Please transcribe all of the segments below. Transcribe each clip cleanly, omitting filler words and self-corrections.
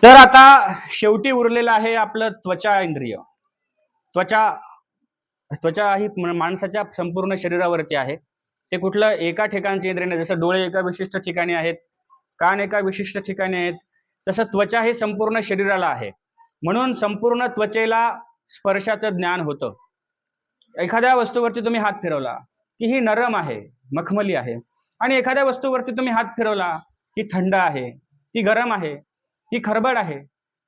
तर आता शेवटी उरलेलं आहे आपलं त्वचा इंद्रिय. त्वचा त्वचा ही माणसाच्या संपूर्ण शरीरावरती आहे. ते कुठलं एका ठिकाणचे इंद्रिय नाही. जसं डोळे एका विशिष्ट ठिकाणी आहेत, कान एका विशिष्ट ठिकाणी आहेत, तसं त्वचा हे संपूर्ण शरीराला आहे. म्हणून संपूर्ण त्वचेला स्पर्शाचं ज्ञान होतं. एखाद्या वस्तूवरती तुम्ही हात फिरवला की ही नरम आहे, मखमली आहे, आणि एखाद्या वस्तूवरती तुम्ही हात फिरवला की थंड आहे, ती गरम आहे, ती खरबड आहे,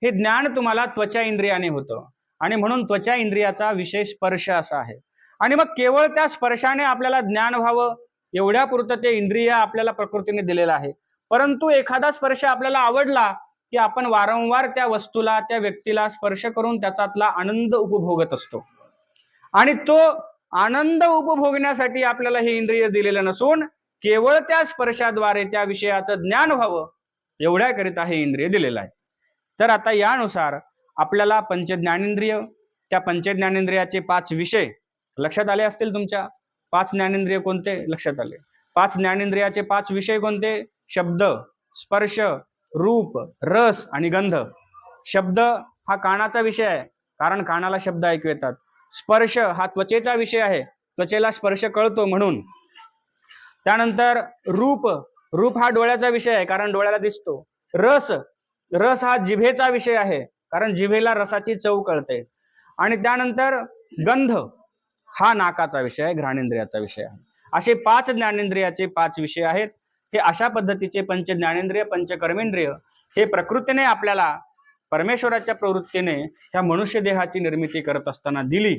हे ज्ञान तुम्हाला त्वचा इंद्रियाने होतं. आणि म्हणून त्वचा इंद्रियाचा विषय स्पर्श असा आहे. आणि मग केवळ त्या स्पर्शाने आपल्याला ज्ञान व्हावं एवढ्यापुरतं ते इंद्रिय आपल्याला प्रकृतीने दिलेलं आहे. परंतु एखादा स्पर्श आपल्याला आवडला की आपण वारंवार त्या वस्तूला, त्या व्यक्तीला स्पर्श करून त्याच्यातला आनंद उपभोगत असतो. आणि तो आनंद उपभोगण्यासाठी आपल्याला हे इंद्रिय दिलेलं नसून केवळ त्या स्पर्शाद्वारे त्या विषयाचं ज्ञान व्हावं एवढ्याकरिता हे इंद्रिय दिलेलं आहे. तर आता यानुसार आपल्याला पंचज्ञानेंद्रिय, त्या पंचज्ञानेंद्रियाचे 5 विषय लक्षात आले असतील तुमच्या. 5 ज्ञानेंद्रिय कोणते लक्षात आले? 5 ज्ञानेंद्रियाचे 5 विषय कोणते? शब्द, स्पर्श, रूप, रस आणि गंध. शब्द हा कानाचा विषय आहे, कारण कानाला शब्द ऐकू येतात. स्पर्श हा त्वचेचा विषय आहे, त्वचेला स्पर्श कळतो म्हणून. त्यानंतर रूप, रूप हा डोळ्याचा विषय आहे, कारण डोळ्याला दिसतो. रस, रस हा जिभेचा विषय आहे, कारण जिभेला रसाची चव कळते. आणि त्यानंतर गंध हा नाकाचा विषय आहे, घ्राणेंद्रियाचा विषय आहे. असे 5 ज्ञानेंद्रियाचे 5 विषय आहेत. हे अशा पद्धतीचे पंच ज्ञानेंद्रिय, पंचकर्मेंद्रिय हे प्रकृतीने आपल्याला परमेश्वराच्या प्रवृत्तीने ह्या मनुष्य देहाची निर्मिती करत असताना दिली.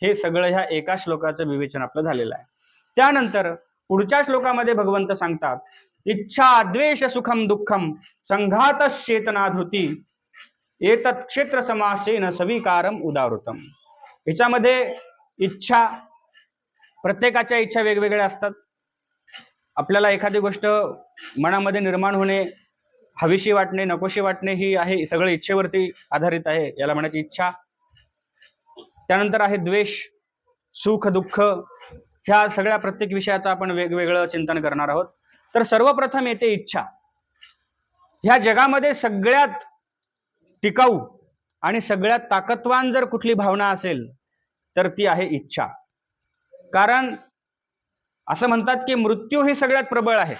हे सगळं ह्या एका श्लोकाचं विवेचन आपलं झालेलं आहे. त्यानंतर पुढच्या श्लोकामध्ये भगवंत सांगतात, इच्छा द्वेष सुखम दुःखम संघातश्चेतनाधृती एतत् क्षेत्र समासेन सविकारम उदावृतम. याच्यामध्ये इच्छा, प्रत्येकाच्या इच्छा वेगवेगळ्या असतात. आपल्याला एखादी गोष्ट मनामध्ये निर्माण होणे, हवीशी वाटणे, नकोशी वाटणे, ही आहे सगळं इच्छेवरती आधारित आहे, याला म्हणायची इच्छा. त्यानंतर आहे द्वेष, सुख दुःख, ह्या सगळ्या प्रत्येक विषयाचं आपण वेगवेगळं चिंतन करणार आहोत. तर सर्वप्रथम येते इच्छा. ह्या जगामध्ये सगळ्यात टिकाऊ आणि सगळ्यात ताकदवान जर कुठली भावना असेल तर ती आहे इच्छा. कारण असं म्हणतात की मृत्यू ही सगळ्यात प्रबळ आहे,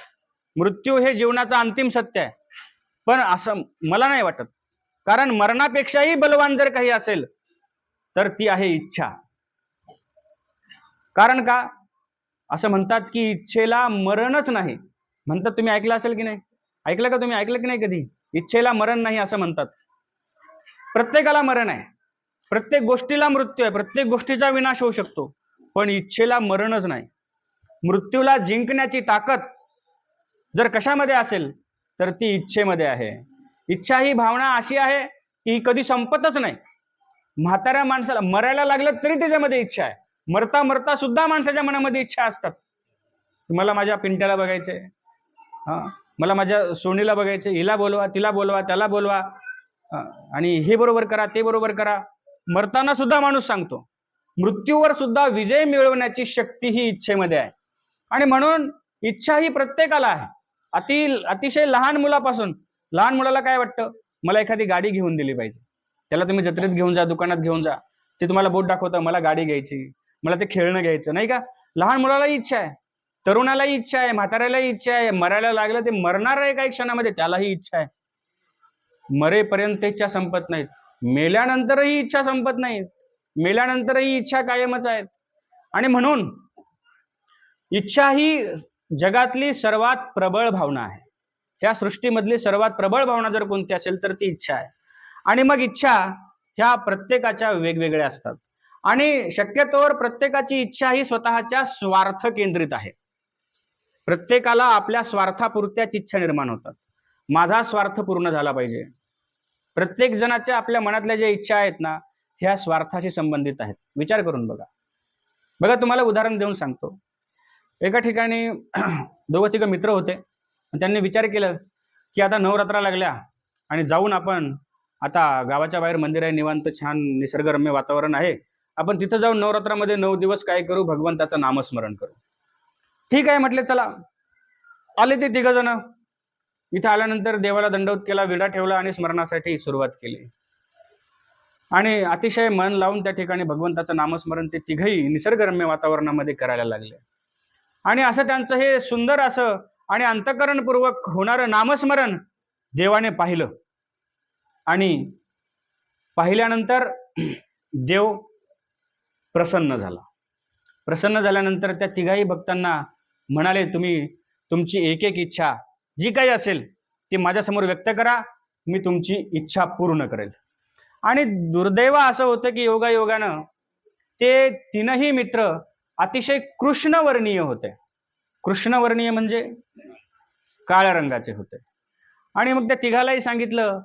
मृत्यू हे जीवनाचं अंतिम सत्य आहे. पण असं मला नाही वाटत, कारण मरणापेक्षाही बलवान जर काही असेल तर ती आहे इच्छा. कारण का असं म्हणतात की इच्छेला मरणच नाही म्हणतात. तुम्ही ऐकलं असेल की नाही? ऐकलं का तुम्ही? ऐकलं की नाही कधी? इच्छेला मरण नाही असं म्हणतात. प्रत्येकाला मरण आहे, प्रत्येक गोष्टीला मृत्यू आहे, प्रत्येक गोष्टीचा विनाश होऊ शकतो, पण इच्छेला मरणच नाही. मृत्यूला जिंकण्याची ताकद जर कशामध्ये असेल तर ती इच्छेमध्ये आहे. इच्छा ही भावना अशी आहे की कधी संपतच नाही. म्हाताऱ्या माणसाला मरायला लागलं तरी त्याच्यामध्ये इच्छा आहे. मरता मरता सुद्धा माणसाच्या मनामध्ये इच्छा असतात. मला माझ्या पिंट्याला बघायचंय, मला माझ्या सोनीला बघायचं, हिला बोलवा, तिला बोलवा, त्याला बोलवा, आणि हे बरोबर करा, ते बरोबर करा. मरताना सुद्धा माणूस सांगतो. मृत्यूवर सुद्धा विजय मिळवण्याची शक्ती ही इच्छेमध्ये आहे. आणि म्हणून इच्छा ही प्रत्येकाला आहे. अतिशय लहान मुलापासून. लहान मुलाला काय वाटतं? मला एखादी गाडी घेऊन दिली पाहिजे. त्याला तुम्ही जत्रेत घेऊन जा, दुकानात घेऊन जा, ते तुम्हाला बोट दाखवतं, मला गाडी घ्यायची, मला ते खेळणं घ्यायचं, नाही का? लहान मुलालाही इच्छा आहे, तरुणालाही इच्छा आहे, म्हाताऱ्यालाही इच्छा आहे. मरायला लागलं ते मरणार आहे काही क्षणामध्ये, त्यालाही इच्छा आहे. मरेपर्यंत इच्छा संपत नाहीत, मेल्यानंतरही इच्छा संपत नाहीत, मेल्यानंतरही इच्छा कायमच आहेत. आणि म्हणून इच्छा ही जगातली सर्वात प्रबळ भावना आहे. त्या सृष्टीमधली सर्वात प्रबळ भावना जर कोणती असेल तर ती इच्छा आहे. आणि मग इच्छा ह्या प्रत्येकाच्या वेगवेगळ्या असतात. आणि शक्यतोवर प्रत्येकाची इच्छा ही स्वतःच्या स्वार्थ केंद्रित आहे. प्रत्येकाला आपल्या स्वार्थापुरत्याच इच्छा निर्माण होतात. माझा स्वार्थ पूर्ण झाला पाहिजे. प्रत्येक जणाच्या आपल्या मनातल्या ज्या इच्छा आहेत ना, ह्या स्वार्थाशी संबंधित आहेत. विचार करून बघा. तुम्हाला उदाहरण देऊन सांगतो. एका ठिकाणी 2-3 मित्र होते. त्यांनी विचार केला की आता नवरात्रा लागल्या आणि जाऊन आपण, आता गावाच्या बाहेर मंदिर आहे, निवांत छान निसर्गरम्य वातावरण आहे, आपण तिथं जाऊन नवरात्रामध्ये 9 दिवस काय करू? भगवंताचं नामस्मरण करू. ठीक आहे म्हटले, चला. आले ते 3 जण. इथं आल्यानंतर देवाला दंडवत केला, विडा ठेवला आणि स्मरणासाठी सुरुवात केली. आणि अतिशय मन लावून त्या ठिकाणी भगवंताचं नामस्मरण ते तिघही निसर्गरम्य वातावरणामध्ये करायला लागले. आणि असं त्यांचं हे सुंदर असं आणि अंतःकरणपूर्वक होणारं नामस्मरण देवाने पाहिलं. आणि पाहिल्यानंतर देव प्रसन्न झाला. प्रसन्न झाल्यानंतर त्या तिघाही भक्तांना म्हणाले, तुम्ही तुमची एक एक इच्छा जी काही असेल ती माझ्यासमोर व्यक्त करा, मी तुमची इच्छा पूर्ण करेल. आणि दुर्दैव असं होतं की योगायोगानं ते तीनही मित्र अतिशय कृष्णवर्णीय होते. कृष्णवर्णीय म्हणजे काळ्या रंगाचे होते. आणि मग त्या तिघालाही सांगितलं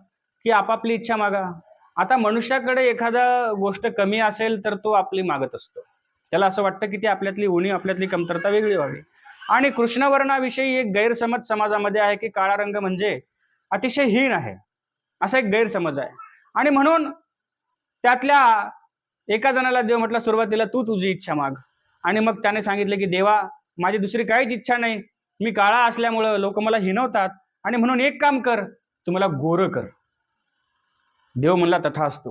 की आपापली इच्छा मागा. आता मनुष्याकडे एखादा गोष्ट कमी असेल तर तो आपली मागत असतो. त्याला असं वाटतं की ती आपल्यातली उणीव, आपल्यातली कमतरता वेगळी व्हावी. आणि कृष्णवर्णाविषयी एक गैरसमज समाजामध्ये आहे की काळा रंग म्हणजे अतिशय हीन आहे, असा एक गैरसमज आहे. आणि म्हणून त्यातल्या एका जणाला देव म्हटलं सुरुवातीला तू तुझी इच्छा माग. आणि मग त्याने सांगितलं की देवा, माझी दुसरी काहीच इच्छा नाही, मी काळा असल्यामुळं लोक मला हिनवतात, आणि म्हणून एक काम कर, तू मला गोरं कर. देव म्हणला तथास्तु.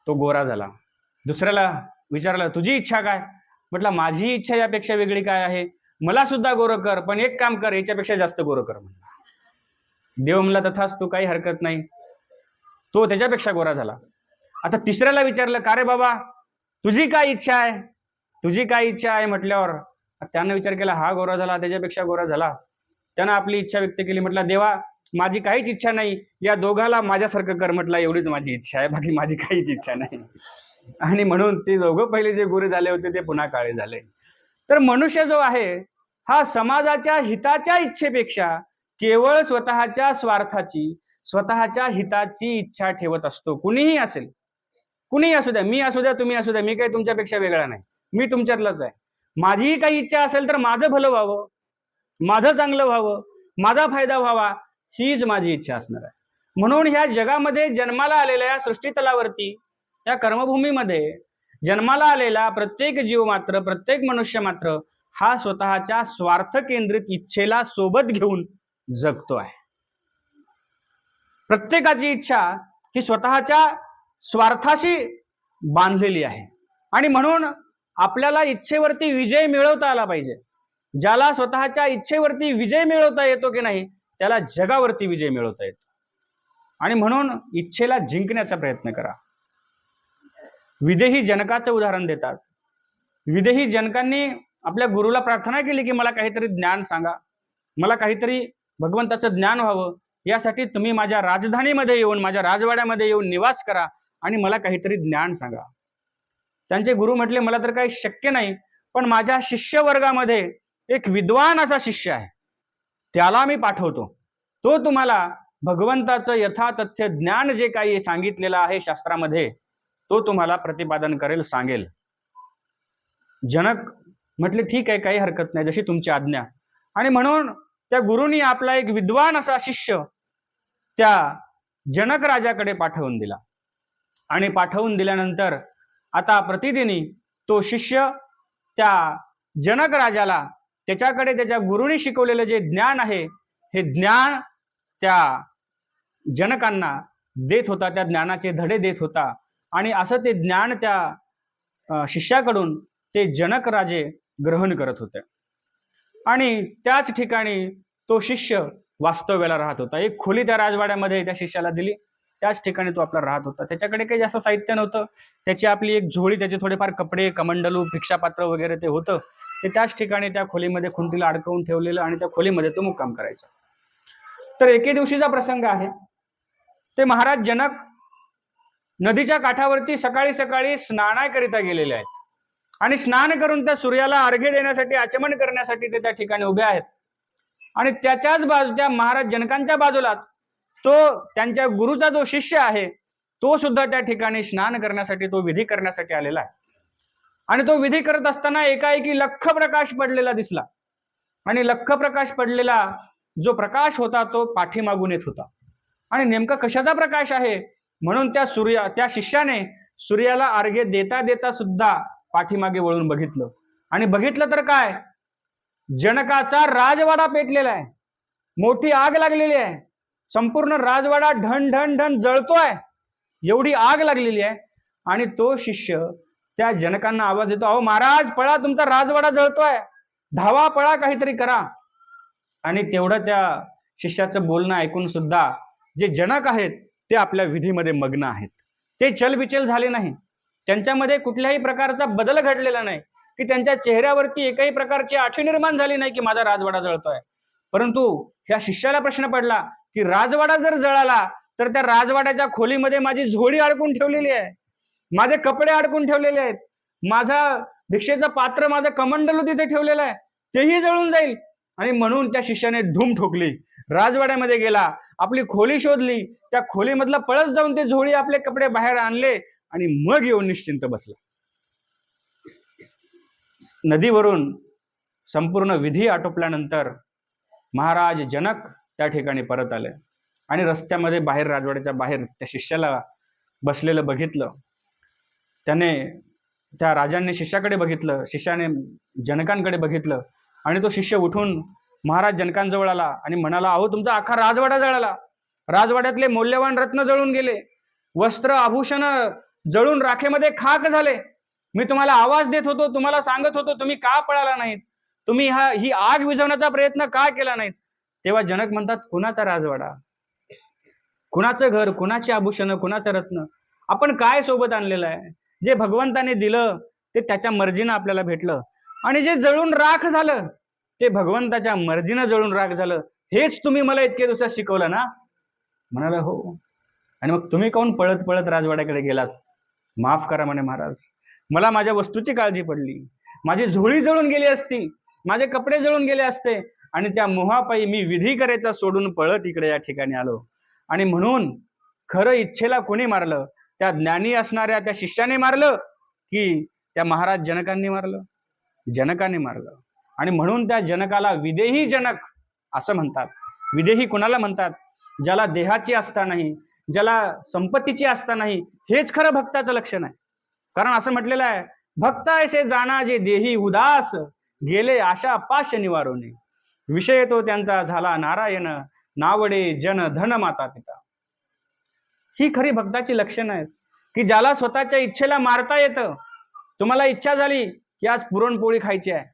तो गोरा झाला. दुसऱ्याला विचारलं तुझी इच्छा काय? म्हटलं माझी इच्छा यापेक्षा वेगळी काय आहे, मला सुद्धा गोरं कर, पण एक काम कर, याच्यापेक्षा जास्त गोरं कर म्हणला. देव म्हणला तथास्तु, काही हरकत नाही. तो त्याच्यापेक्षा गोरा झाला. आता तिसऱ्याला विचारलं का रे बाबा तुझी काय इच्छा आहे, तुझी काय इच्छा आहे म्हटल्यावर त्यानं विचार केला, हा गोरा झाला, त्याच्यापेक्षा गोरा झाला. त्यानं आपली इच्छा व्यक्त केली. म्हटलं देवा, माझी काहीच इच्छा नाही, या दोघाला माझ्यासारखं कर. म्हटलं एवढीच माझी इच्छा आहे, बाकी माझी काहीच इच्छा नाही. आणि म्हणून ते दोघं पहिले जे गोरे झाले होते ते पुन्हा काळे झाले. तर मनुष्य जो आहे हा समाजाच्या हिताच्या इच्छेपेक्षा केवळ स्वतःच्या स्वार्थाची, स्वतःच्या हिताची इच्छा ठेवत असतो. कुणीही असेल, कुणीही असू द्या, मी असू द्या, तुम्ही असू द्या, मी काही तुमच्यापेक्षा वेगळा नाही, मी तुमच्यातलाच आहे. माझीही काही इच्छा असेल तर माझं भलं व्हावं, माझं चांगलं व्हावं, माझा फायदा व्हावा, हीच माझी इच्छा असणार आहे. म्हणून ह्या जगामध्ये जन्माला आलेल्या, या सृष्टीतलावरती, या कर्मभूमीमध्ये जन्माला आलेला प्रत्येक जीव मात्र, प्रत्येक मनुष्य मात्र हा स्वतःच्या स्वार्थ केंद्रित इच्छेला सोबत घेऊन जगतो आहे. प्रत्येकाची इच्छा ही स्वतःच्या स्वार्थाशी बांधलेली आहे. आणि म्हणून आपल्याला इच्छेवरती विजय मिळवता आला पाहिजे. ज्याला स्वतःच्या इच्छेवरती विजय मिळवता येतो की नाही, त्याला जगावरती विजय मिळवता येतो. आणि म्हणून इच्छेला जिंकण्याचा प्रयत्न करा. विदेही जनकाचं उदाहरण देतात. विदेही जनकांनी आपल्या गुरुला प्रार्थना केली की मला काहीतरी ज्ञान सांगा, मला काहीतरी भगवंताचं ज्ञान व्हावं, यासाठी तुम्ही माझ्या राजधानीमध्ये येऊन, माझ्या राजवाड्यामध्ये येऊन निवास करा आणि मला काहीतरी ज्ञान सांगा. त्यांचे गुरु म्हटले मला तर काही शक्य नाही, पण माझ्या शिष्यवर्गामध्ये एक विद्वान असा शिष्य आहे, त्याला मी पाठवतो. तो तुम्हाला भगवंताचं यथातथ्य ज्ञान जे काही सांगितलेलं आहे शास्त्रामध्ये, तो तुम्हाला प्रतिपादन करेल, सांगेल. जनक म्हटले ठीक आहे, काही हरकत नाही, जशी तुमची आज्ञा. आणि म्हणून त्या गुरुनी आपला एक विद्वान असा शिष्य त्या जनक राजाकडे पाठवून दिला. आणि पाठवून दिल्यानंतर आता प्रतिदिनी तो शिष्य त्या जनक राजाला त्याच्याकडे त्याच्या गुरुनी शिकवलेलं जे ज्ञान आहे, हे ज्ञान त्या जनकांना देत होता, त्या ज्ञानाचे धडे देत होता. आणि असं ते ज्ञान त्या शिष्याकडून ते जनक राजे ग्रहण करत होते. आणि त्याच ठिकाणी तो शिष्य वास्तव्याला राहत होता. एक खोली त्या राजवाड्यामध्ये त्या शिष्याला दिली, त्याच ठिकाणी तो आपला राहत होता. त्याच्याकडे काही जास्त साहित्य नव्हतं, त्याची आपली एक झोळी, त्याचे थोडेफार कपडे, कमंडलू, भिक्षापात्र वगैरे ते होतं. ते त्याच ठिकाणी त्या खोलीमध्ये खुंटीला अडकवून ठेवलेलं आणि त्या खोलीमध्ये तो मुक्काम करायचा. तर एके दिवशीचा प्रसंग आहे. ते महाराज जनक नदीच्या काठावरती सकाळी सकाळी स्नानाकरिता गेलेले आहेत. आणि स्नान करून त्या सूर्याला अर्घ्य देण्यासाठी, आचमन करण्यासाठी ते त्या ठिकाणी उभे आहेत. आणि त्याच्याच त्या महाराज जनकांच्या बाजूलाच तो त्यांच्या गुरुचा जो शिष्य आहे, तो सुद्धा त्या ठिकाणी स्नान करण्यासाठी, तो विधी करण्यासाठी आलेला आहे. आणि तो विधी करत असताना एकाएकी लख्ख प्रकाश पडलेला दिसला. आणि लख्ख प्रकाश पडलेला जो प्रकाश होता तो पाठीमागून येत होता. आणि नेमका कशाचा प्रकाश आहे म्हणून त्या शिष्याने सूर्याला अर्घ्य देता देता सुद्धा पाठीमागे वळून बघितलं. आणि बघितलं तर काय, जनकाचा राजवाडा पेटलेला आहे. मोठी आग लागलेली आहे, संपूर्ण राजवाडा ढण ढण ढण जळतोय, एवढी आग लागलेली आहे. आणि तो शिष्य त्या जनकांना आवाज देतो, अहो महाराज पळा, तुमचा राजवाडा जळतोय, धावा पळा, काहीतरी करा. आणि तेवढं त्या शिष्याचं बोलणं ऐकून सुद्धा जे जनक आहेत ते आपल्या विधीमध्ये मग्न आहेत. ते चलबिचल झाले नाही, त्यांच्यामध्ये कुठल्याही प्रकारचा बदल घडलेला नाही, की त्यांच्या चेहऱ्यावरती एकही प्रकारची आठवी निर्माण झाली नाही की माझा राजवाडा जळतोय. परंतु ह्या शिष्याला प्रश्न पडला की राजवाडा जर जळाला तर त्या राजवाड्याच्या खोलीमध्ये माझी झोळी अडकून ठेवलेली आहे, माझे कपडे अडकून ठेवलेले आहेत, माझा भिक्षेचं पात्र, माझं कमंडलू तिथे ठेवलेलं आहे, तेही जळून जाईल. आणि म्हणून त्या शिष्याने धूम ठोकली, राजवाड्यामध्ये गेला, आपली खोली शोधली, त्या खोलीमधला पळस जाऊन ते झोळी आपले कपडे बाहेर आणले आणि मग येऊन निश्चिंत बसला. नदीवरून संपूर्ण विधी आटोपल्यानंतर महाराज जनक त्या ठिकाणी परत आले आणि रस्त्यामध्ये बाहेर, राजवाड्याच्या बाहेर त्या शिष्याला बसलेलं बघितलं. त्याने, त्या राजांनी शिष्याकडे बघितलं, शिष्याने जनकांकडे बघितलं आणि तो शिष्य उठून महाराज जनकांजवळ आला आणि म्हणाला, अहो तुमचा अख्खा राजवाडा जळाला, राजवाड्यातले मौल्यवान रत्न जळून गेले, वस्त्र आभूषण जळून राखेमध्ये खाक झाले. मी तुम्हाला आवाज देत होतो, तुम्हाला सांगत होतो, तुम्ही का पळाला नाहीत, तुम्ही ही आग विझवण्याचा प्रयत्न का केला नाहीत. तेव्हा जनक म्हणतात, कुणाचा राजवाडा, कुणाचं घर, कुणाची आभूषणं, कुणाचं रत्न, आपण काय सोबत आणलेलं आहे. जे भगवंताने दिलं ते त्याच्या मर्जीनं आपल्याला भेटलं आणि जे जळून राख झालं ते भगवंताच्या मर्जीनं जळून राख झालं. हेच तुम्ही मला इतके दिवसात शिकवलं ना. म्हणाला, हो. आणि मग तुम्ही काहून पळत पळत राजवाड्याकडे गेलात. माफ करा म्हणे महाराज, मला माझ्या वस्तूची काळजी पडली, माझी झोळी जळून गेली असती, माझे कपडे जळून गेले असते आणि त्या मोहापायी मी विधी करायचा सोडून पळत इकडे या ठिकाणी आलो. आणि म्हणून खरं इच्छेला कोणी मारलं, त्या ज्ञानी असणाऱ्या त्या शिष्याने मारलं की त्या महाराज जनकांनी मारलं. जनकाने मारलं. आणि म्हणून त्या जनकाला विदेही जनक असं म्हणतात. विदेही कुणाला म्हणतात, ज्याला देहाची आस्था नाही, ज्याला संपत्तीची आस्था नाही, हेच खरं भक्ताचं लक्षण आहे. कारण असं म्हटलेलं आहे, भक्त ऐसे जाणा जे देही उदास, गेले आशा पाश निवारोने, विषय तो त्यांचा झाला नारायण, नावडे जन धन माता पिता. ही खरी भक्ताची लक्षणं आहेत की ज्याला स्वतःच्या इच्छेला मारता येतं. तुम्हाला इच्छा झाली की आज पुरणपोळी खायची आहे,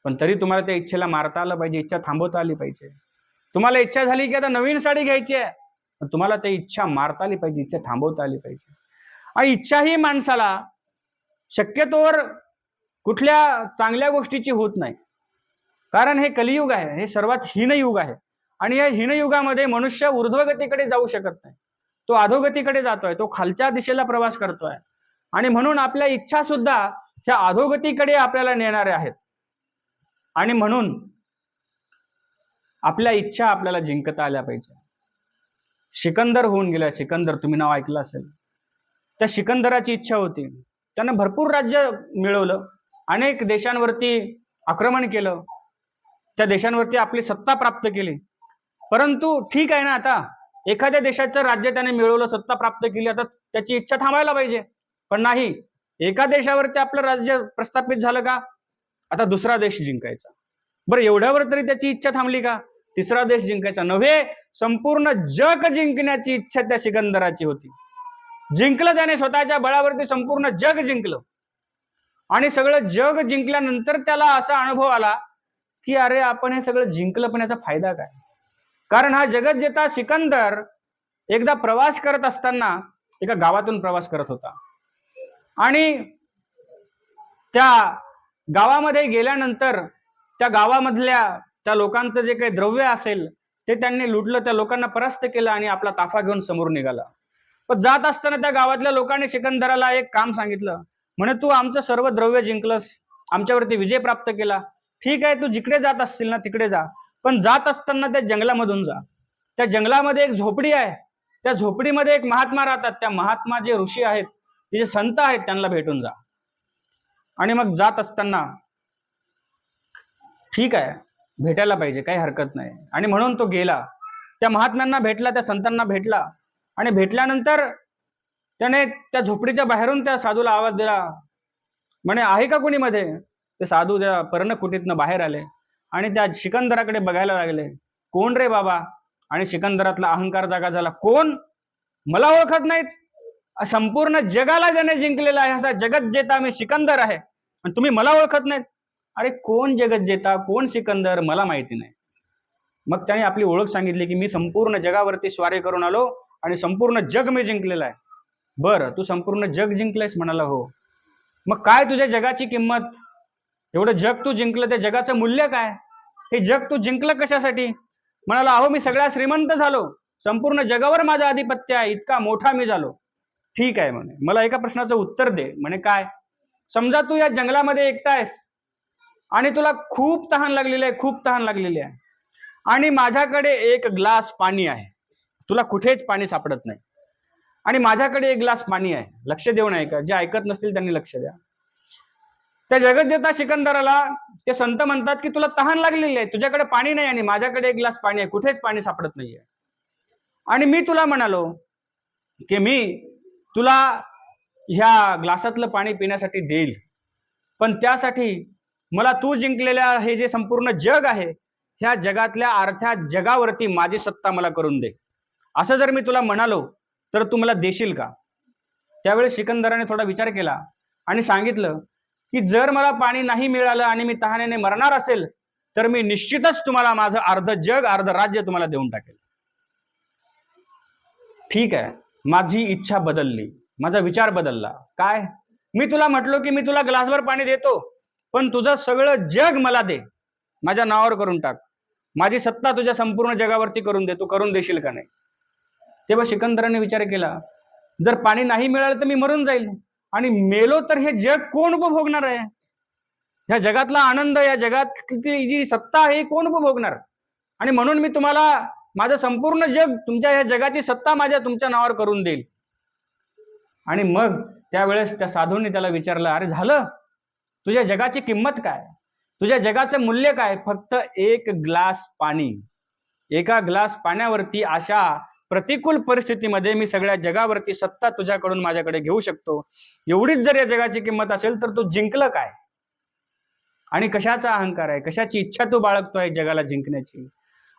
पण तरी तुम्हाला त्या इच्छेला मारता आलं पाहिजे, इच्छा थांबवता आली पाहिजे. तुम्हाला इच्छा झाली की आता नवीन साडी घ्यायची आहे, पण तुम्हाला ते इच्छा मारता आली पाहिजे, इच्छा थांबवता आली पाहिजे. आणि इच्छा ही माणसाला शक्यतोवर कुठल्या चांगल्या गोष्टीची होत नाही. कारण हे कलियुग आहे, हे सर्वात हीन युग आहे. आणि या हीन युगामध्ये मनुष्य ऊर्ध्वगतीकडे जाऊ शकत नाही, तो अधोगतीकडे जातोय, तो खालच्या दिशेला प्रवास करतोय. आणि म्हणून आपल्या इच्छा सुद्धा त्या अधोगतीकडे आपल्याला नेणारे आहेत. आणि म्हणून आपल्या इच्छा आपल्याला जिंकता आल्या पाहिजे. सिकंदर होऊन गेला. सिकंदर, तुम्ही नाव ऐकलं असेल. त्या सिकंदराची इच्छा होती, त्यानं भरपूर राज्य मिळवलं, अनेक देशांवरती आक्रमण केलं, त्या देशांवरती आपली सत्ता प्राप्त केली. परंतु ठीक आहे ना, आता एखाद्या देशाचं राज्य त्याने मिळवलं, सत्ता प्राप्त केली, आता त्याची इच्छा थांबायला पाहिजे. पण नाही, एका देशावरती आपलं राज्य प्रस्थापित झालं का, आता दुसरा देश जिंकायचा. बरं, एवढ्यावर तरी त्याची इच्छा थांबली का, तिसरा देश जिंकायचा नव्हे, संपूर्ण जग जिंकण्याची इच्छा त्या सिकंदराची होती. जिंकलं त्याने, स्वतःच्या बळावरती संपूर्ण जग जिंकलं. आणि सगळं जग जिंकल्यानंतर त्याला असा अनुभव आला की अरे, आपण हे सगळं जिंकलं, पण याचा फायदा काय. कारण हा जगज्जेता सिकंदर एकदा प्रवास करत असताना एका गावातून प्रवास करत होता. आणि त्या गावामध्ये गेल्यानंतर त्या गावामधल्या त्या लोकांचं जे काही द्रव्य असेल ते त्यांनी लुटलं, त्या लोकांना परास्त केलं आणि आपला ताफा घेऊन समोर निघाला. पण जात असताना त्या गावातल्या लोकांनी सिकंदराला एक काम सांगितलं. म्हणे, तू आमचं सर्व द्रव्य जिंकलंस, आमच्यावरती विजय प्राप्त केला, ठीक आहे, तू जिकडे जात असतील ना तिकडे जा, पण जात असताना त्या जंगलामधून जा. त्या जंगलामध्ये एक झोपडी आहे, त्या झोपडीमध्ये एक महात्मा राहतात. त्या महात्मा जे ऋषी आहेत, जे संत आहेत, त्यांना भेटून जा. आणि मग जात असताना ठीक आहे, भेटायला पाहिजे, काही हरकत नाही. आणि म्हणून तो गेला, त्या महात्म्यांना भेटला, त्या संतांना भेटला. आणि भेटल्यानंतर त्याने त्या झोपडीच्या बाहेरून त्या साधूला आवाज दिला. म्हणे, आहे का कोणी मध्ये. ते साधू त्या पर्णकुटीतनं बाहेर आले आणि त्या सिकंदराकडे बघायला लागले. कोण रे बाबा? आणि सिकंदरातला अहंकार जागा झाला. कोण? मला ओळखत नाहीत? संपूर्ण जगाला ज्याने जिंकलेला आहे असा जगत जेता मी सिकंदर आहे, आणि तुम्ही मला ओळखत नाहीत? अरे कोण जगत जेता, कोण सिकंदर, मला माहिती नाही. मग त्याने आपली ओळख सांगितली की मी संपूर्ण जगावरती स्वारी करून आलो आणि संपूर्ण जग मी जिंकलेलं आहे. बरं, तू संपूर्ण जग जिंकलंयस? म्हणाला हो. मग काय तुझ्या जगाची किंमत? एवढं जग तू जिंकलं, त्या जगाचं मूल्य काय? हे जग तू जिंकलं कशासाठी? म्हणाला अहो मी सगळ्या श्रीमंत झालो, संपूर्ण जगावर माझं आधिपत्य आहे, इतका मोठा मी झालो. ठीक आहे म्हणे, मला एका प्रश्नाचं उत्तर दे. म्हणे काय? समजा तू या जंगलामध्ये एकटा आहेस आणि तुला खूप तहान लागलेली आहे, खूप तहान लागलेली आहे, आणि माझ्याकडे एक ग्लास पाणी आहे. तुला कुठेच पाणी सापडत नाही आणि माझ्याकडे एक ग्लास पाणी आहे. लक्ष देऊन ऐका, जे ऐकत नसतील त्यांनी लक्ष द्या. त्या जगज्जेता सिकंदराला ते संत म्हणतात की तुला तहान लागलेली आहे, तुझ्याकडे पाणी नाही आणि माझ्याकडे एक ग्लास पाणी आहे, कुठेच पाणी सापडत नाहीये. आणि मी तुला म्हणालो की मी तुला ह्या ग्लासातलं पाणी पिण्यासाठी देईल, पण त्यासाठी मला तू जिंकलेल्या हे जे संपूर्ण जग आहे, ह्या जगातल्या अर्थ्या जगावरती माझी सत्ता मला करून दे. असं जर मी तुला म्हणालो तर तू मला देशील का? त्यावेळी सिकंदराने थोडा विचार केला आणि सांगितलं की जर मला पाणी नाही मिळालं आणि मी तहानेने मरणार असेल तर मी निश्चितच तुम्हाला माझं अर्ध जग, अर्ध राज्य तुम्हाला देऊन टाकेल. ठीक आहे, माझी इच्छा बदलली, माझा विचार बदलला. काय? मी तुला म्हटलो की मी तुला ग्लासभर पाणी देतो, पण तुझं सगळं जग मला दे, माझ्या नावावर करून टाक, माझी सत्ता तुझ्या संपूर्ण जगावरती करून दे. तू करून देशील का नाही? तेव्हा सिकंदराने विचार केला, जर पाणी नाही मिळालं तर मी मरून जाईल, आणि मेलो तर हे जग कोण उपभोगणार आहे? ह्या जगातला आनंद, या जगातली जी सत्ता आहे कोण उपभोगणार? आणि म्हणून मी तुम्हाला माझं संपूर्ण जग, तुमच्या ह्या जगाची सत्ता माझ्या तुमच्या नावावर करून देईल. आणि मग त्यावेळेस त्या साधूंनी त्याला विचारलं, अरे झालं, तुझ्या जगाची किंमत काय? तुझ्या जगाचं मूल्य काय? फक्त एक ग्लास पाणी. एका ग्लास पाण्यावरती अशा प्रतिकूल परिस्थितीमध्ये मी सगळ्या जगावरती सत्ता तुझ्याकडून माझ्याकडे घेऊ शकतो. एवढीच जर या जगाची किंमत असेल तर तू जिंकलं काय? आणि कशाचा अहंकार आहे, कशाची इच्छा तू बाळगतोय जगाला जिंकण्याची?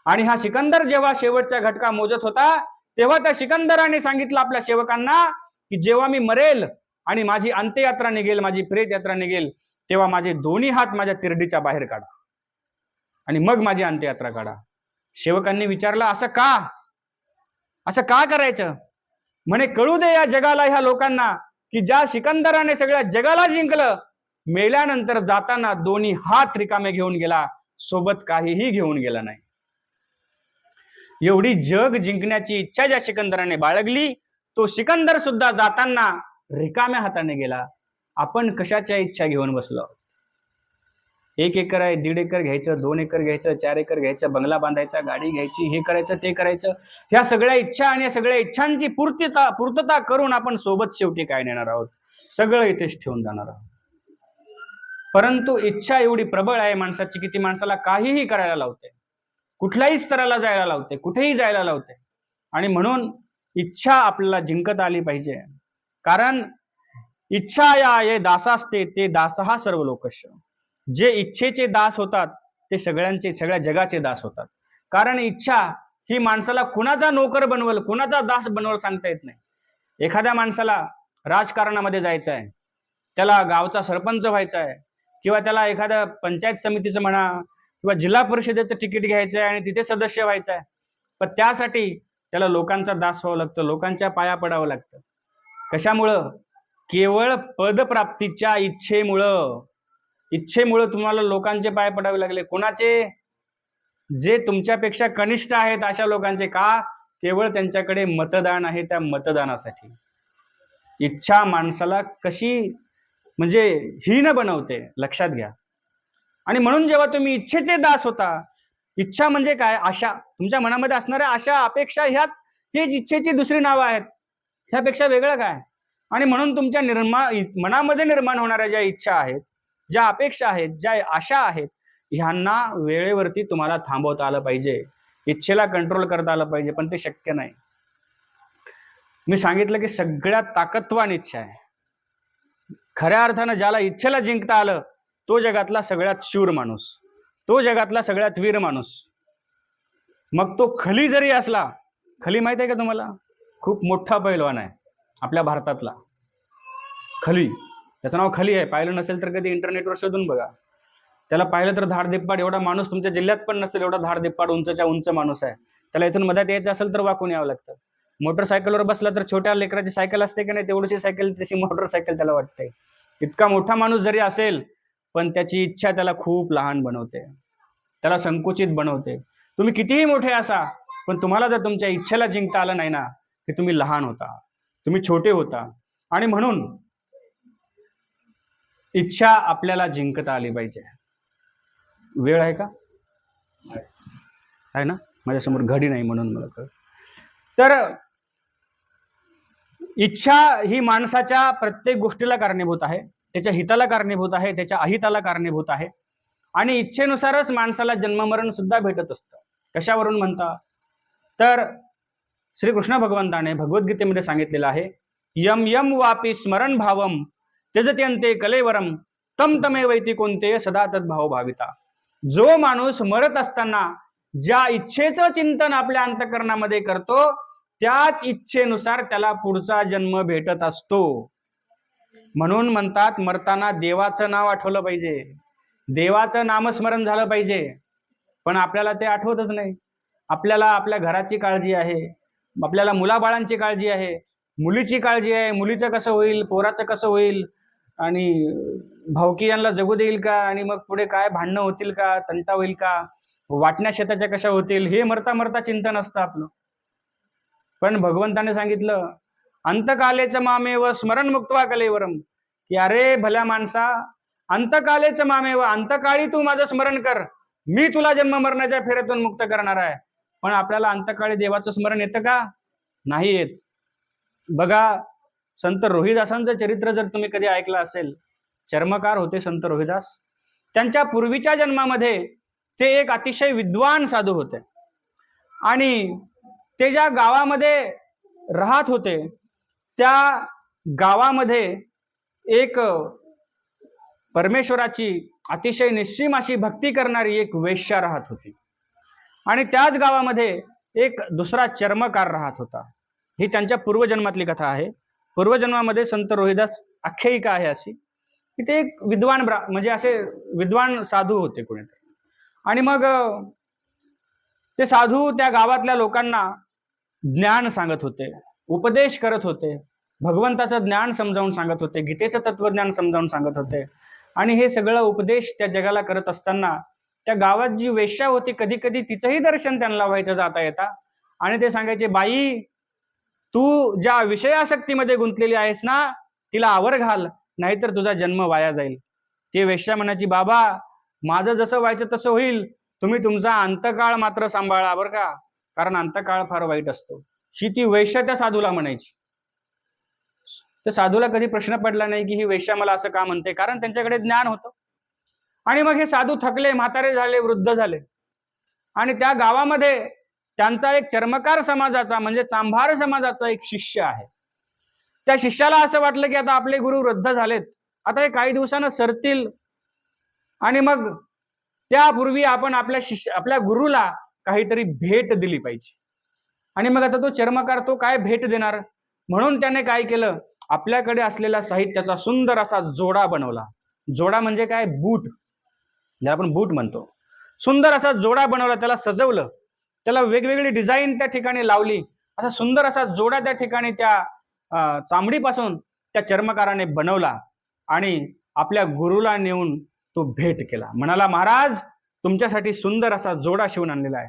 आणि हा सिकंदर जेव्हा शेवटच्या घटका मोजत होता तेव्हा त्या सिकंदराने सांगितलं आपल्या सेवकांना की जेव्हा मी मरेल आणि माझी अंत्ययात्रा निघेल, माझी प्रेत यात्रा निघेल, तेव्हा माझे दोन्ही हात माझ्या तिरडीच्या बाहेर काढा आणि मग माझी अंत्ययात्रा काढा. सेवकांनी विचारलं, असं का? असं का करायचं? म्हणे कळू दे या जगाला, ह्या लोकांना, की ज्या सिकंदराने सगळ्या जगाला जिंकलं, मेल्यानंतर जाताना दोन्ही हात रिकामे घेऊन गेला, सोबत काहीही घेऊन गेला नाही. एवढी जग जिंकण्याची इच्छा ज्या सिकंदराने बाळगली, तो सिकंदर सुद्धा जाताना रिकाम्या हाताने गेला. आपण कशाच्या इच्छा घेऊन बसलो? 1 एकर आहे, 1.5 एकर घ्यायचं, 2 एकर घ्यायचं, 4 एकर घ्यायचं, बंगला बांधायचा, गाडी घ्यायची, हे करायचं, ते करायचं. ह्या सगळ्या इच्छा आणि या सगळ्या इच्छांची पूर्तता करून आपण सोबत शेवटी काय नेणार आहोत? सगळं इथेच ठेवून जाणार आहोत. परंतु इच्छा एवढी प्रबळ आहे माणसाची की ती माणसाला काहीही करायला लावते, कुठल्याही स्तराला जायला लावते, कुठेही जायला लावते. आणि म्हणून इच्छा आपल्याला जिंकत आली पाहिजे. कारण इच्छा या ये दासास्ते ते दासहा सर्व लोकस्य. जे इच्छेचे दास होतात ते सगळ्या जगाचे दास होतात. कारण इच्छा ही माणसाला कुणाचा नोकर बनवल, कुणाचा दास बनवल सांगता येत नाही. एखाद्या माणसाला राजकारणामध्ये जायचं आहे, त्याला गावचा सरपंच व्हायचा आहे, किंवा त्याला एखाद्या पंचायत समितीचं म्हणा किंवा जिल्हा परिषदेचं तिकीट घ्यायचं आहे आणि तिथे सदस्य व्हायचं आहे, पण त्यासाठी त्याला लोकांचा दास व्हावं लागतं, लोकांच्या पाया पडावं लागतं. कशामुळं? केवळ पदप्राप्तीच्या इच्छेमुळं तुम्हाला लोकांचे पाय पडावे लागले. कोणाचे? जे तुमच्यापेक्षा कनिष्ठ आहेत अशा लोकांचे. का? केवळ त्यांच्याकडे मतदान आहे, त्या मतदानासाठी. इच्छा माणसाला कशी म्हणजे हीन बनवते, लक्षात घ्या. आणि म्हणून जेव्हा तुम्ही इच्छेचे दास होता, इच्छा म्हणजे काय? आशा. तुमच्या मनामध्ये असणाऱ्या आशा, अपेक्षा, हेच इच्छेची दुसरी नावं आहेत. ह्यापेक्षा वेगळं काय? आणि म्हणून तुमच्या मनामध्ये निर्माण होणाऱ्या ज्या इच्छा आहेत, ज्या अपेक्षा आहेत, ज्या आशा आहेत, ह्यांना वेळेवरती तुम्हाला थांबवता आलं पाहिजे, इच्छेला कंट्रोल करता आलं पाहिजे. पण ते शक्य नाही. मी सांगितलं की सगळ्यात ताकदवान इच्छा आहे. खऱ्या अर्थानं ज्याला इच्छेला जिंकता आलं तो जगातला सगळ्यात शूर माणूस, तो जगातला सगळ्यात वीर माणूस. मग तो खली जरी असला, खली माहिती आहे का तुम्हाला? खूप मोठा पैलवान आहे आपल्या भारतातला, खली. त्याचं नाव खली आहे. पाहिलं नसेल तर कधी इंटरनेटवर शोधून बघा. त्याला पाहिलं तर धाडदिप्पाड एवढा माणूस तुमच्या जिल्ह्यात पण नसेल, एवढा धाडदिप्पाड उंचच्या उंच माणूस आहे. त्याला इथून मध्यात यायचं असेल तर वाकून यावं लागतं. मोटरसायकलवर बसला तर छोट्या लेकराची सायकल असते की नाही, तेवढीची सायकल तशी मोटरसायकल त्याला वाटते. इतका मोठा माणूस जरी असेल पण त्याची इच्छा त्याला खूप लहान बनवते, त्याला संकुचित बनवते. तुम्ही कितीही मोठे असा, पण तुम्हाला जर तुमच्या इच्छेला जिंकता आलं नाही ना, की तुम्ही लहान होता, तुम्ही छोटे होता. आणि म्हणून इच्छा आपल्याला जिंकता आली पाहिजे. वेळ आहे का? आहे ना, माझ्यासमोर घडी नाही म्हणून मला कळत. तर इच्छा ही माणसाच्या प्रत्येक गोष्टीला कारणीभूत आहे, त्याच्या हिताला कारणीभूत आहे, त्याच्या अहिताला कारणीभूत आहे. आणि इच्छेनुसारच माणसाला जन्ममरण सुद्धा भेटत असतं. कशावरून म्हणता? तर श्रीकृष्ण भगवंताने भगवद्गीतेमध्ये सांगितलेलं आहे, यम यम वापी स्मरण भावम त्यजत्यंते कलेवरम तम तमे वैती कोणते सदा तद्भाव भाविता. जो माणूस मरत असताना ज्या इच्छेचं चिंतन आपल्या अंतःकरणामध्ये करतो, त्याच इच्छेनुसार त्याला पुढचा जन्म भेटत असतो. म्हणून म्हणतात, मरताना देवाचं नाव आठवलं पाहिजे, देवाचं नामस्मरण झालं पाहिजे. पण आपल्याला ते आठवतच नाही. आपल्याला आपल्या घराची काळजी आहे, आपल्याला मुलाबाळांची काळजी आहे, मुलीची काळजी आहे, मुलीचं कसं होईल, पोराचं कसं होईल, आणि भावकी यांना जगू देईल का, आणि मग पुढे काय भांडणं होतील का, तंटा होईल का, वाटण्या शेताच्या कशा होतील, हे मरता मरता चिंतन असतं आपलं. पण भगवंताने सांगितलं, अंतकालेचं मामेव स्मरण मुक्त्वा कलेवरम, की अरे भल्या माणसा, अंतकालेचं मामेव, अंतकाळी तू माझं स्मरण कर, मी तुला जन्म मरणाच्या फेऱ्यातून मुक्त करणार आहे. पण आपल्याला अंतकाळी देवाचं स्मरण येतं का? नाही येत. बघा, संत रोहिदासांचं चरित्र जर तुम्ही कधी ऐकलं असेल, चर्मकार होते संत रोहिदास. त्यांच्या पूर्वीच्या जन्मामध्ये ते एक अतिशय विद्वान साधू होते. आणि ते ज्या गावामध्ये राहत होते, त्या गावामध्ये एक परमेश्वराची अतिशय निस्सीम अशी भक्ती करणारी एक वेश्या राहत होती. आणि त्याच गावामध्ये एक दुसरा चर्मकार राहत होता. ही त्यांच्या पूर्वजन्मातली कथा आहे. पूर्वजन्मामध्ये संत रोहिदास आख्यायिका आहे अशी, की ते एक विद्वान म्हणजे असे विद्वान साधू होते कोणीतरी. आणि मग ते साधू त्या गावातल्या लोकांना ज्ञान सांगत होते, उपदेश करत होते, भगवंताचं ज्ञान समजावून सांगत होते, गीतेचं तत्वज्ञान समजावून सांगत होते. आणि हे सगळं उपदेश त्या जगाला करत असताना त्या गावात जी वेश्या होती, कधी कधी तिचंही दर्शन त्यांना व्हायचं जाता येता. आणि ते सांगायचे, बाई, तू ज्या विषयासक्तीमध्ये गुंतलेली आहेस ना, तिला आवर घाल, नाहीतर तुझा जन्म वाया जाईल. ते वेश्या म्हणायची, बाबा, माझं जसं व्हायचं तसं होईल, तुम्ही तुमचा अंतकाळ मात्र सांभाळा बरं का, कारण अंतकाळ फार वाईट असतो. ही ती वेश्या त्या साधूला म्हणायची. तर साधूला कधी प्रश्न पडला नाही की ही वेश्या मला असं का म्हणते, कारण त्यांच्याकडे ज्ञान होतं. आणि मग हे साधू थकले, म्हातारे झाले, वृद्ध झाले. आणि त्या गावामध्ये त्यांचा एक चर्मकार समाजाचा म्हणजे चांभार समाजाचा एक शिष्य आहे. त्या शिष्याला असं वाटलं की आता आपले गुरु वृद्ध झालेत, आता हे काही दिवसानं सरतील, आणि मग त्यापूर्वी आपण आपल्या गुरुला काहीतरी भेट दिली पाहिजे. आणि मग आता तो चर्मकार तो काय भेट देणार, म्हणून त्याने काय केलं, आपल्याकडे असलेल्या साहित्याचा सुंदर असा जोडा बनवला. जोडा म्हणजे काय, बूट, ज्याला आपण बूट म्हणतो. सुंदर असा जोडा बनवला, त्याला सजवलं, त्याला वेगवेगळी डिझाईन त्या ठिकाणी लावली. असा सुंदर असा जोडा त्या ठिकाणी त्या चामडीपासून त्या चर्मकाराने बनवला. आणि आपल्या गुरुला नेऊन तो भेट केला. म्हणाला, महाराज, तुमच्यासाठी सुंदर असा जोडा शिवून आणलेला आहे.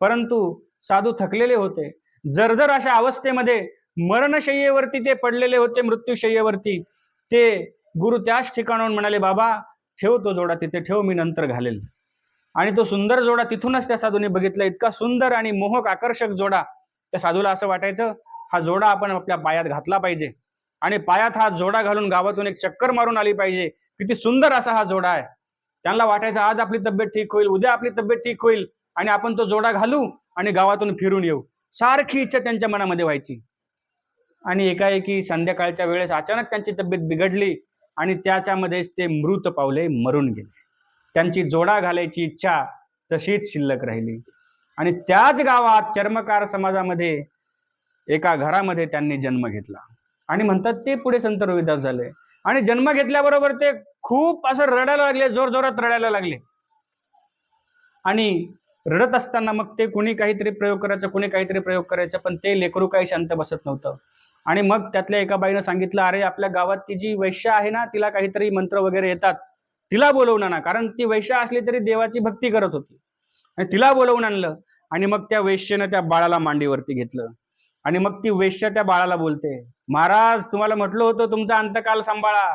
परंतु साधू थकलेले होते, जर्जर अशा अवस्थेमध्ये मरणशय्येवरती ते पडलेले होते, मृत्यूशय्येवरती. ते गुरु त्याच ठिकाणाहून म्हणाले, बाबा, ठेव तो जोडा तिथे, ठेव, मी नंतर घालेल. आणि तो सुंदर जोडा तिथूनच त्या साधूने बघितला. इतका सुंदर आणि मोहक आकर्षक जोडा. त्या साधूला असं वाटायचं, हा जोडा आपण आपल्या पायात घातला पाहिजे, आणि पायात हा जोडा घालून गावातून एक चक्कर मारून आली पाहिजे. किती सुंदर असा हा जोडा आहे. त्यांना वाटायचं, आज आपली तब्येत ठीक होईल, उद्या आपली तब्येत ठीक होईल, आणि आपण तो जोडा घालू आणि गावातून फिरून येऊ. सारखी इच्छा त्यांच्या मनामध्ये व्हायची. आणि एकाएकी संध्याकाळच्या वेळेस अचानक त्यांची तब्येत बिघडली आणि त्याच्यामध्येच ते मृत पावले, मरून गेले. त्यांची जोडा घालायची इच्छा तशीच शिल्लक राहिली. आणि त्याच गावात चर्मकार समाजामध्ये एका घरामध्ये त्यांनी जन्म घेतला. आणि म्हणतात ते पुढे संत रविदास झाले. आणि जन्म घेतल्याबरोबर ते खूप असं रडायला लागले, जोरजोरात रडायला लागले. आणि रडत असताना मग ते कुणी काहीतरी प्रयोग करायचं, कुणी काहीतरी प्रयोग करायचं, पण ते लेकरू काही शांत बसत नव्हतं. आणि मग त्यातल्या एका बाईनं सांगितलं, अरे आपल्या गावात ती जी वैश्य आहे ना, तिला काहीतरी मंत्र वगैरे येतात, तिला बोलवून आणा. कारण ती वैश्य असली तरी देवाची भक्ती करत होती. आणि तिला बोलवून आणलं. आणि मग त्या वैश्यनं त्या बाळाला मांडीवरती घेतलं. आणि मग ती वैश्य त्या बाळाला बोलते, महाराज तुम्हाला म्हटलं होतं तुमचा अंतकाल सांभाळा,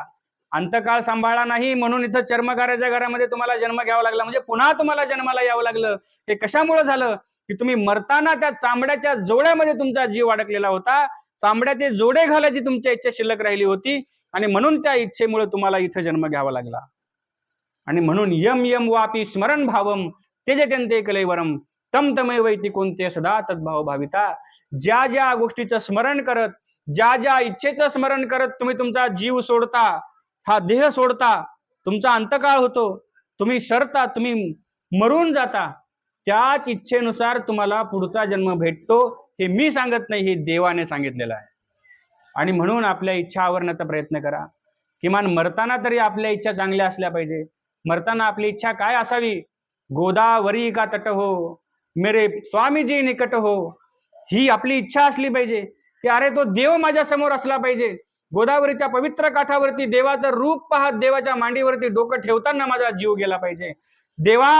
अंतकाळ सांभाळा नाही म्हणून इथं चर्मकाराच्या घरामध्ये तुम्हाला जन्म घ्यावा लागला. म्हणजे पुन्हा तुम्हाला जन्माला यावं लागलं. हे कशामुळे झालं की तुम्ही मरताना त्या चांबड्याच्या जोड्यामध्ये तुमचा जीव अडकलेला होता. चांबड्याचे जोडे घालायची तुमच्या इच्छा शिल्लक राहिली होती. आणि म्हणून त्या इच्छेमुळे तुम्हाला इथं जन्म घ्यावा लागला. आणि म्हणून यम यम वापी स्मरण भावम तेजत्यंते कलैवरम तम तमय वैती कोणते सदा तद्भाव भाविता. ज्या ज्या गोष्टीचं स्मरण करत, ज्या ज्या इच्छेचं स्मरण करत तुम्ही तुमचा जीव सोडता, हा देह सोडता, तुमचा अंतकाळ होतो, तुम्ही सरता, तुम्ही मरून जाता, त्याच इच्छेनुसार तुम्हाला पुढचा जन्म भेटतो. हे मी सांगत नाही, हे देवाने सांगितलेलं आहे. आणि म्हणून आपल्या इच्छा आवरण्याचा प्रयत्न करा. किमान मरताना तरी आपल्या इच्छा चांगल्या असल्या पाहिजे. मरताना आपली इच्छा काय असावी? गोदावरी का तट हो, मेरे स्वामीजी निकट हो, ही आपली इच्छा असली पाहिजे. की अरे तो देव माझ्या समोर असला पाहिजे. गोदावरीच्या पवित्र काठावरती देवाचं रूप पाहत देवाच्या मांडीवरती डोकं ठेवताना माझा जीव गेला पाहिजे. देवा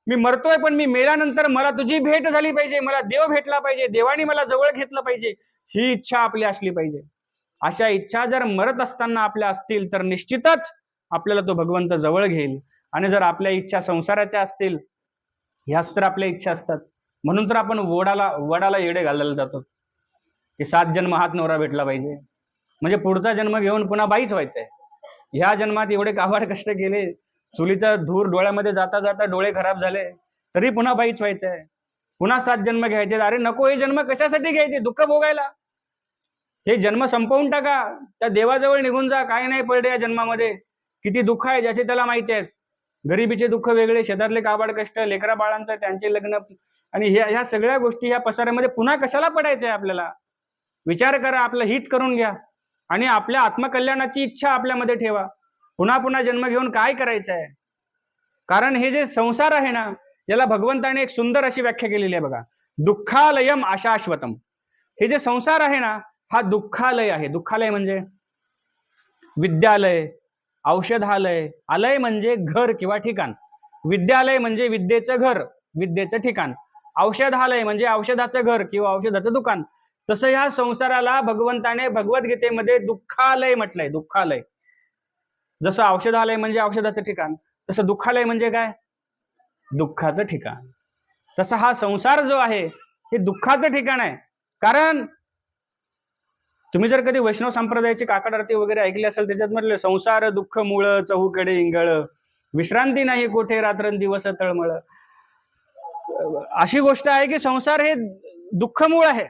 मी मरतोय पण मी मेल्यानंतर मला तुझी भेट झाली पाहिजे, मला देव भेटला पाहिजे, देवानी मला जवळ घेतलं पाहिजे, ही इच्छा आपली असली पाहिजे. अशा इच्छा जर मरत असताना आपल्या असतील तर निश्चितच आपल्याला तो भगवंत जवळ घेईल. आणि जर आपल्या इच्छा संसाराच्या असतील, ह्याच तर आपल्या इच्छा असतात. म्हणून तर आपण वडाला येडे घालायला जातो की 7 जन्म हाच नवरा भेटला पाहिजे, म्हणजे पुढचा जन्म घेऊन पुन्हा बाईच व्हायचंय. ह्या जन्मात एवढे काबाड कष्ट केले, चुलीचा धूर डोळ्यामध्ये जाता जाता डोळे खराब झाले, तरी पुन्हा बाईच व्हायचंय, पुन्हा 7 जन्म घ्यायचे. अरे नको, हे जन्म कशासाठी घ्यायचे? दुःख भोगायला. हे जन्म संपवून टाका, त्या देवाजवळ निघून जा. काय नाही पडले या जन्मामध्ये. किती दुःख आहे ज्याचे त्याला माहिती आहेत. गरिबीचे दुःख वेगळे, शेतातले काबाड कष्ट, लेकरा बाळांचं त्यांचे लग्न, आणि ह्या सगळ्या गोष्टी ह्या पसाऱ्यामध्ये पुन्हा कशाला पडायचंय आपल्याला? विचार करा, आपलं हित करून घ्या आणि आपल्या आत्मकल्याणाची इच्छा आपल्यामध्ये ठेवा. पुन्हा पुन्हा जन्म घेऊन काय करायचं आहे? कारण हे जे संसार आहे ना, याला भगवंताने एक सुंदर अशी व्याख्या केलेली आहे बघा, दुःखालयम अशाश्वतम. हे जे संसार आहे ना, हा दुःखालय आहे. दुःखालय म्हणजे विद्यालय, औषधालय. आलय म्हणजे घर किंवा ठिकाण. विद्यालय म्हणजे विद्येचं घर, विद्येचं ठिकाण. औषधालय म्हणजे औषधाचं घर किंवा औषधाचं दुकान. तसं ह्या संसाराला भगवंताने भगवद्गीतेमध्ये दुःखालय म्हटलंय. दुःखालय. जसं औषधालय म्हणजे औषधाचं ठिकाण, तसं दुःखालय म्हणजे काय? दुःखाचं ठिकाण. तसं हा संसार जो आहे हे दुःखाचं ठिकाण आहे. कारण तुम्ही जर कधी वैष्णव संप्रदायाची काकड आरती वगैरे ऐकली असेल, त्याच्यात म्हटलं संसार दुःख मूळ चहूकडे इंगळ, विश्रांती नाही कोठे रात्रंदिवस तळमळ. अशी गोष्ट आहे की संसार हे दुःखमूळ आहे,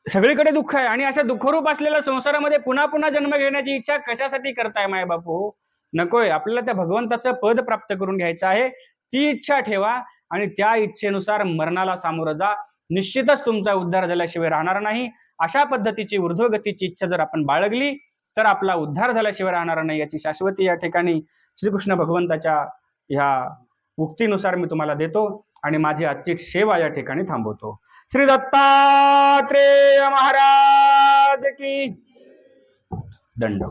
सगळीकडे दुःख आहे. आणि अशा दुःखरूप असलेल्या संसारामध्ये पुन्हा पुन्हा जन्म घेण्याची इच्छा कशासाठी करताय माय बापू? नकोय. आपल्याला त्या भगवंताचं पद प्राप्त करून घ्यायचं आहे. ती इच्छा ठेवा आणि त्या इच्छेनुसार मरणाला सामोरं जा. निश्चितच तुमचा उद्धार झाल्याशिवाय राहणार नाही. अशा पद्धतीची ऊर्ध्वगतीची इच्छा जर आपण बाळगली तर आपला उद्धार झाल्याशिवाय राहणार नाही, याची शाश्वती या ठिकाणी श्रीकृष्ण भगवंताच्या ह्या उक्तीनुसार मी तुम्हाला देतो आणि माझी आजची सेवा या ठिकाणी थांबवतो. श्री दत्तात्रेय महाराज की दंड.